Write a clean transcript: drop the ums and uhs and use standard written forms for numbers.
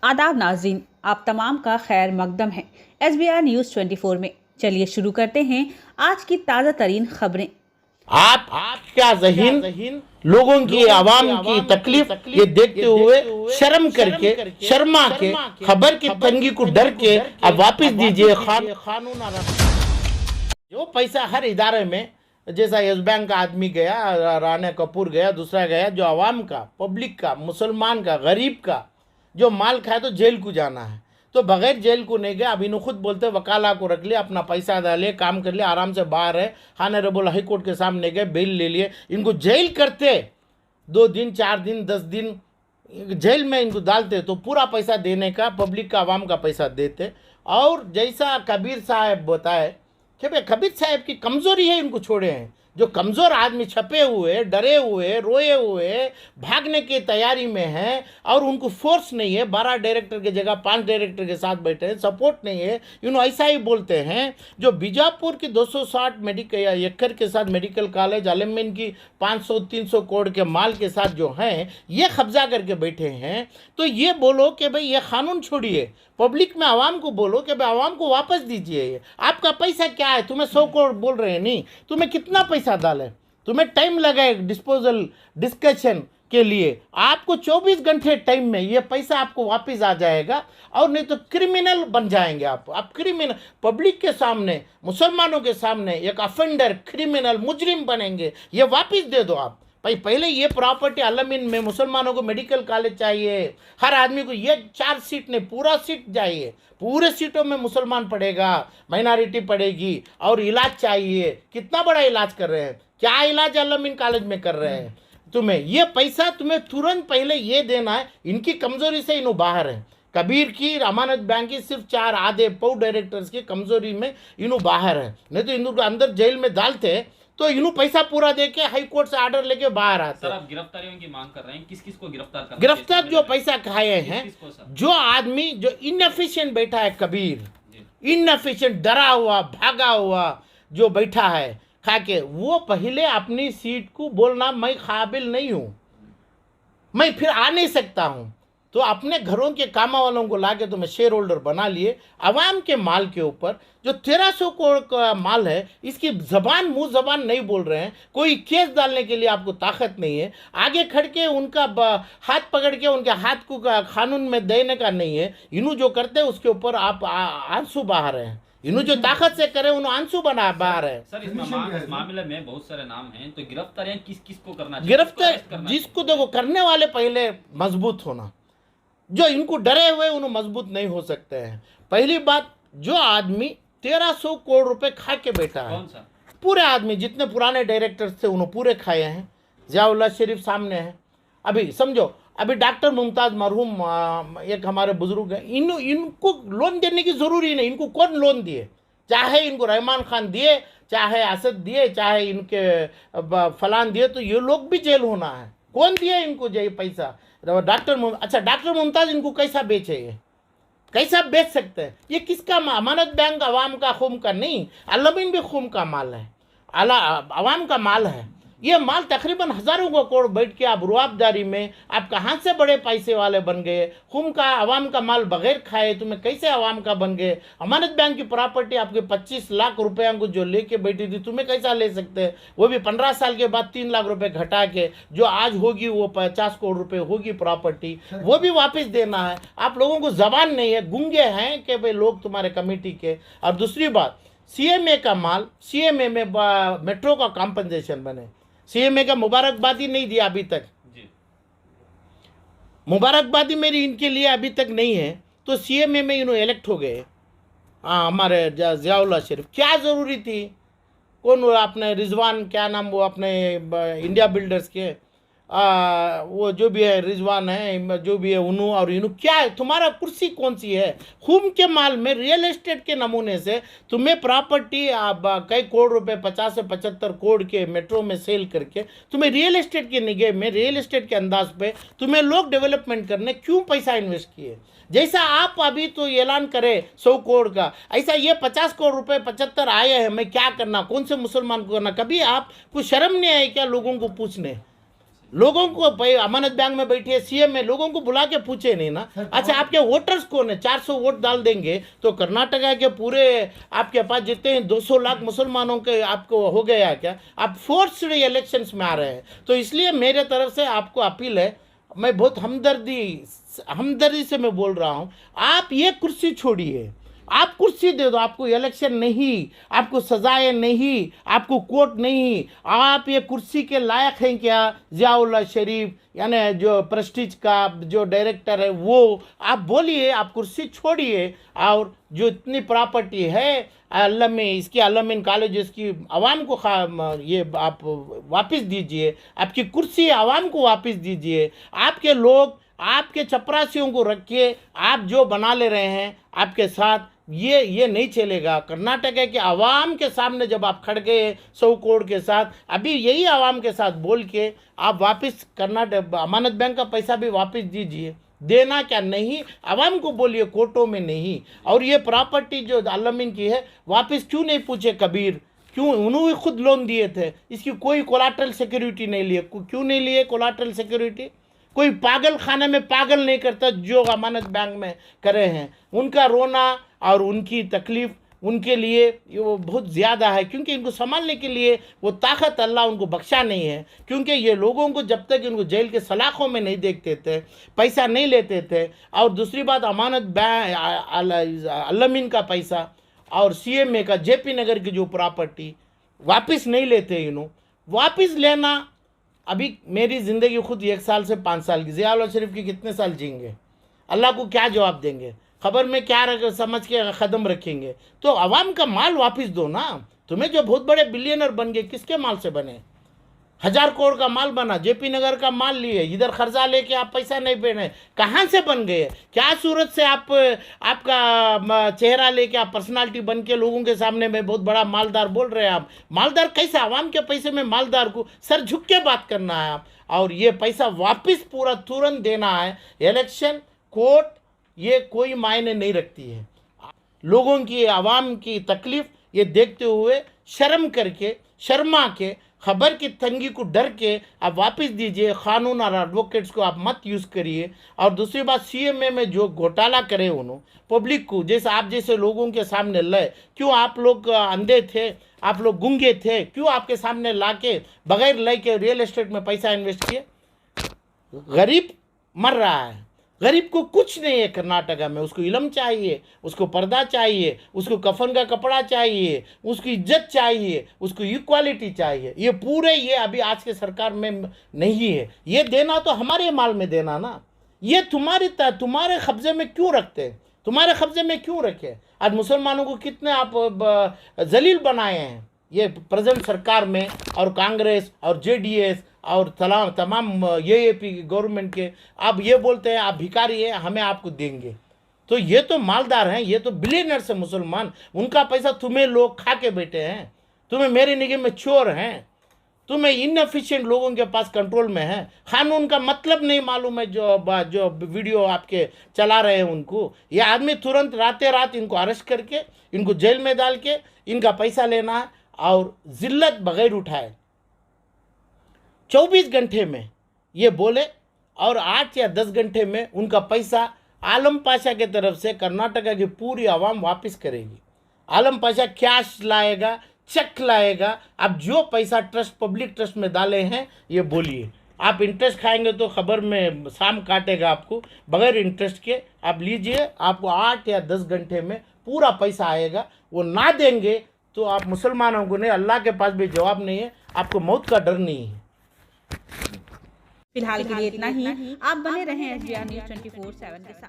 आदाब नाज़रीन, आप तमाम का खैर मकदम है SBR न्यूज़ 24 में। चलिए शुरू करते हैं आज की ताज़ा तरीन खबरें। आप क्या ज़हीन लोगों की आवाम की तकलीफ ये देखते हुए शर्म करके शर्मा के खबर की तंगी को डर के अब वापस दीजिए कानून। जो पैसा हर इदारे में, जैसा यस बैंक का आदमी गया, राणा कपूर गया, दूसरा गया, जो आवाम का, पब्लिक का, मुसलमान का, गरीब का जो माल खाए तो जेल को जाना है, तो बगैर जेल को नहीं गया। अब इन्हों खुद बोलते वकाला को रख लिया, अपना पैसा डाले, काम कर लिया, आराम से बाहर है। हानरेबल हाई कोर्ट के सामने गए, बेल ले लिए। इनको जेल करते 2 दिन 4 दिन 10 दिन जेल में इनको डालते तो पूरा पैसा देने का, पब्लिक का, आवाम का पैसा देते। और जैसा कबीर साहब बताए कि भाई कबीर साहब की कमज़ोरी है, इनको छोड़े हैं। जो कमज़ोर आदमी छपे हुए, डरे हुए, रोए हुए, भागने की तैयारी में हैं और उनको फोर्स नहीं है, 12 डायरेक्टर की जगह 5 डायरेक्टर के साथ बैठे हैं, सपोर्ट नहीं है, ऐसा ही बोलते हैं। जो बीजापुर की 260 मेडिकल एकड़ के साथ मेडिकल कॉलेज, अलमिन की 500-300 करोड़ के माल के साथ जो हैं ये कब्जा करके बैठे हैं, तो ये बोलो कि भाई ये कानून छोड़िए, पब्लिक में आवाम को बोलो कि भाई आवाम को वापस दीजिए। ये आपका पैसा क्या है? तुम्हें 100 करोड़ बोल रहे हैं, नहीं, तुम्हें कितना पैसा डाले, तुम्हें टाइम लगा डिस्पोजल डिस्कशन के लिए, आपको 24 घंटे टाइम में ये पैसा आपको वापस आ जाएगा। और नहीं तो क्रिमिनल बन जाएंगे आप क्रिमिनल, पब्लिक के सामने, मुसलमानों के सामने एक अफेंडर, क्रिमिनल, मुजरिम बनेंगे। ये वापस दे दो आप भाई। पहले ये प्रॉपर्टी अलमिन में मुसलमानों को मेडिकल कॉलेज चाहिए, हर आदमी को ये 4 सीट नहीं, पूरा सीट चाहिए, पूरे सीटों में मुसलमान पढ़ेगा, माइनॉरिटी पढ़ेगी, और इलाज चाहिए। कितना बड़ा इलाज कर रहे हैं, क्या इलाज अलमिन कॉलेज में कर रहे हैं? तुम्हें ये पैसा तुम्हें तुरंत पहले ये देना है। इनकी कमज़ोरी से इन्हों बाहर है, कबीर की, अमानत बैंक की सिर्फ 4 आधे पौ डायरेक्टर्स की कमज़ोरी में इन्हों बाहर है। नहीं तो इन्हों को अंदर जेल में डालते तो इन्हों पैसा पूरा देके हाई कोर्ट से ऑर्डर लेके बाहर आते। सर, आप गिरफ्तारियों की मांग कर रहे हैं, किस किस को गिरफ्तार करना? गिरफ्तार जो पैसा खाए हैं, जो आदमी जो इनएफिशिएंट बैठा है, कबीर इनएफिशिएंट, डरा हुआ, भागा हुआ जो बैठा है खा के, वो पहले अपनी सीट को बोलना मैं काबिल नहीं हूं, मैं फिर आ नहीं सकता हूं, तो अपने घरों के काम वालों को लाके तो मैं शेयर होल्डर बना लिए। आवाम के माल के ऊपर जो 1300 करोड़ का माल है, इसकी जबान मुंह जबान नहीं बोल रहे हैं, कोई केस डालने के लिए आपको ताकत नहीं है, आगे खड़ के उनका हाथ पकड़ के उनके हाथ को कानून में देने का नहीं है। इन्हों जो करते हैं उसके ऊपर आप आंसू बहा रहे हैं, इन्हों जो ताकत से करे उन्होंने आंसू बना बाहर है। सर, इस मामले में बहुत सारे नाम हैं, तो गिरफ्तारियां किस किस को करना चाहिए? गिरफ्तार जिसको देखो, करने वाले पहले मजबूत होना, जो इनको डरे हुए उन्हें मजबूत नहीं हो सकते हैं। पहली बात, जो आदमी 1300 करोड़ रुपए खा के बैठा है, पूरे आदमी जितने पुराने डायरेक्टर्स थे उन्होंने पूरे खाए हैं। ज़ियाउल्लाह शरीफ सामने है, अभी समझो, अभी डॉक्टर मुमताज़ मरहूम एक हमारे बुजुर्ग हैं, इनको लोन देने की ज़रूरी नहीं। इनको कौन लोन दिए? चाहे इनको रहमान खान दिए, चाहे असद दिए, चाहे इनके फलान दिए, तो ये लोग भी जेल होना है। कौन दिए इनको ये पैसा? अच्छा, डॉक्टर मुमताज़ इनको कैसा बेचे? ये कैसा बेच सकते हैं? ये किसका? अमानत बैंक आवाम का खूम का नहीं, अलमिन भी खूम का माल है, आवाम का माल है। ये माल तकरीबन हज़ारों को करोड़ बैठ के आप रुआबदारी में, आप कहाँ से बड़े पैसे वाले बन गए? खूम का आवाम का माल बगैर खाए तुम्हें कैसे आवाम का बन गए? अमानत बैंक की प्रॉपर्टी आपके 25 लाख रुपया को जो लेके बैठी थी, तुम्हें कैसा ले सकते हैं? वो भी 15 साल के बाद 3 लाख रुपए घटा के, जो आज होगी वो 50 करोड़ रुपए होगी प्रॉपर्टी, वो भी वापस देना है। आप लोगों को जबान नहीं है, गूंगे हैं कि भाई लोग तुम्हारे कमेटी के। और दूसरी बात, CMA का माल, CMA में मेट्रो का कॉम्पनसेशन बने, CMA का मुबारकबादी नहीं दिया अभी तक जी। मुबारकबादी मेरी इनके लिए अभी तक नहीं है, तो CMA में इन्होंने इलेक्ट हो गए। हमारे ज़ियाउल्लाह शरीफ, क्या ज़रूरी थी? कौन वो अपने रिजवान, क्या नाम वो अपने इंडिया बिल्डर्स के वो जो भी है, रिजवान है, जो भी है, उन्हों और इन्हों, क्या है तुम्हारा कुर्सी कौन सी है? खूम के माल में रियल एस्टेट के नमूने से तुम्हें प्रॉपर्टी कई करोड़ रुपए, 50 से 75 करोड़ के मेट्रो में सेल करके, तुम्हें रियल एस्टेट के निगाह में, रियल एस्टेट के अंदाज पे तुम्हें लोग डेवलपमेंट करने क्यों पैसा इन्वेस्ट किए? जैसा आप अभी तो ऐलान करें 100 करोड़ का, ऐसा ये 50 करोड़ रुपए 75 आए हैं, मैं क्या करना, कौन से मुसलमान को करना? कभी आप कुछ शर्म नहीं आए क्या लोगों को पूछने? लोगों को अमानत बैंक में बैठिए, सीएम में लोगों को बुला के पूछे नहीं ना। अच्छा, आपके वोटर्स कौन है? 400 वोट डाल देंगे तो कर्नाटका के पूरे आपके पास जितने हैं 200 लाख मुसलमानों के आपको हो गया क्या? आप फोर्स्ड इलेक्शंस में आ रहे हैं। तो इसलिए मेरे तरफ से आपको अपील है, मैं बहुत हमदर्दी से मैं बोल रहा हूँ, आप ये कुर्सी छोड़िए, आप कुर्सी दे दो, आपको इलेक्शन नहीं, आपको सजाएं नहीं, आपको कोर्ट नहीं, आप ये कुर्सी के लायक हैं क्या? जियाउल्लाह शरीफ यानी जो प्रेस्टीज का जो डायरेक्टर है वो, आप बोलिए, आप कुर्सी छोड़िए और जो इतनी प्रॉपर्टी है इसकी अलमीन कॉलेज की आवाम को ये आप वापस दीजिए, आपकी कुर्सी आवाम को वापस दीजिए। आपके लोग, आपके चपरासियों को रखिए, आप जो बना ले रहे हैं आपके साथ, ये नहीं चलेगा। कर्नाटक के आवाम के सामने जब आप खड़ गए 100 करोड़ के साथ, अभी यही आवाम के साथ बोल के आप वापस कर्नाटक अमानत बैंक का पैसा भी वापस दीजिए। देना क्या नहीं, आवाम को बोलिए, कोर्टों में नहीं। और ये प्रॉपर्टी जो अलमीन की है वापस क्यों नहीं पूछे कबीर? क्यों? उन्होंने खुद लोन दिए थे, इसकी कोई कोलाटरल सिक्योरिटी नहीं लिए। क्यों नहीं लिए कोलाटरल सिक्योरिटी? कोई पागल खाने में पागल नहीं करता जो अमानत बैंक में करे हैं। उनका रोना और उनकी तकलीफ़ उनके लिए ये वो बहुत ज़्यादा है, क्योंकि इनको संभालने के लिए वो ताकत अल्लाह उनको बख्शा नहीं है। क्योंकि ये लोगों को जब तक इनको जेल के सलाखों में नहीं देखते थे, पैसा नहीं लेते थे, और दूसरी बात अमानत बैंक अलमीन का पैसा और सीएमए का जेपी नगर की जो प्रॉपर्टी वापस नहीं लेते, वापस लेना। अभी मेरी ज़िंदगी खुद 1 साल से 5 साल की, जियाउल्लाह शरीफ की कितने साल जीएंगे? अल्लाह को क्या जवाब देंगे? खबर में क्या समझ के कदम रखेंगे? तो आवाम का माल वापस दो ना। तुम्हें जो बहुत बड़े बिलियनर बन गए, किसके माल से बने? 1000 करोड़ का माल बना, जेपी नगर का माल लिए, इधर खर्चा लेके आप पैसा नहीं बने, कहाँ से बन गए? क्या सूरत से आपका चेहरा लेके आप पर्सनालिटी बन के लोगों के सामने में बहुत बड़ा मालदार बोल रहे हैं? आप मालदार कैसे? आवाम के पैसे में मालदार को सर झुक के बात करना है आप, और ये पैसा वापस पूरा तुरंत देना है। इलेक्शन, कोर्ट, ये कोई मायने नहीं रखती है। लोगों की, आवाम की तकलीफ़ ये देखते हुए शर्मा के खबर की तंगी को डर के आप वापस दीजिए। कानून और एडवोकेट्स को आप मत यूज़ करिए। और दूसरी बात, सीएमए में जो घोटाला करे उन्होंने पब्लिक को, जैसे आप जैसे लोगों के सामने लाए, क्यों आप लोग अंधे थे, आप लोग गूंगे थे, क्यों आपके सामने ला के बगैर लय के रियल एस्टेट में पैसा इन्वेस्ट किए? गरीब मर रहा है, गरीब को कुछ नहीं है कर्नाटका में। उसको इल्म चाहिए, उसको पर्दा चाहिए, उसको कफन का कपड़ा चाहिए, उसकी इज्जत चाहिए, उसको इक्वालिटी चाहिए। ये पूरे ये अभी आज के सरकार में नहीं है। ये देना तो हमारे माल में देना ना। ये तुम्हारे कब्जे में क्यों रखते हैं? तुम्हारे कब्जे में क्यों रखे? आज मुसलमानों को कितने आप जलील बनाए हैं ये प्रेजेंट सरकार में, और कांग्रेस और जेडीएस और तमाम एएपी गवर्नमेंट के। आप ये बोलते हैं आप भिखारी हैं, हमें आपको देंगे। तो ये तो मालदार हैं, ये तो बिलियनर्स हैं मुसलमान। उनका पैसा तुम्हें लोग खा के बैठे हैं। तुम्हें मेरी निगाह में चोर हैं, तुम्हें इनएफिशिएंट लोगों के पास कंट्रोल में है। कानून का मतलब नहीं मालूम है। जो वीडियो आपके चला रहे हैं उनको, ये आदमी तुरंत रातें रात इनको अरेस्ट करके इनको जेल में डाल के इनका पैसा लेना है और जिल्लत बगैर उठाए। 24 घंटे में ये बोले और 8 या 10 घंटे में उनका पैसा आलम पाशा के तरफ से कर्नाटका की पूरी आवाम वापस करेगी। आलम पाशा कैश लाएगा, चेक लाएगा। अब जो पैसा ट्रस्ट, पब्लिक ट्रस्ट में डाले हैं, ये बोलिए। आप इंटरेस्ट खाएंगे तो खबर में शाम काटेगा आपको। बगैर इंटरेस्ट के आप लीजिए, आपको 8 या 10 घंटे में पूरा पैसा आएगा। वो ना देंगे तो आप मुसलमानों को नहीं, अल्लाह के पास भी जवाब नहीं है, आपको मौत का डर नहीं है। फिलहाल के लिए इतना ही। आप बने रहें SBR News 24/7 के साथ।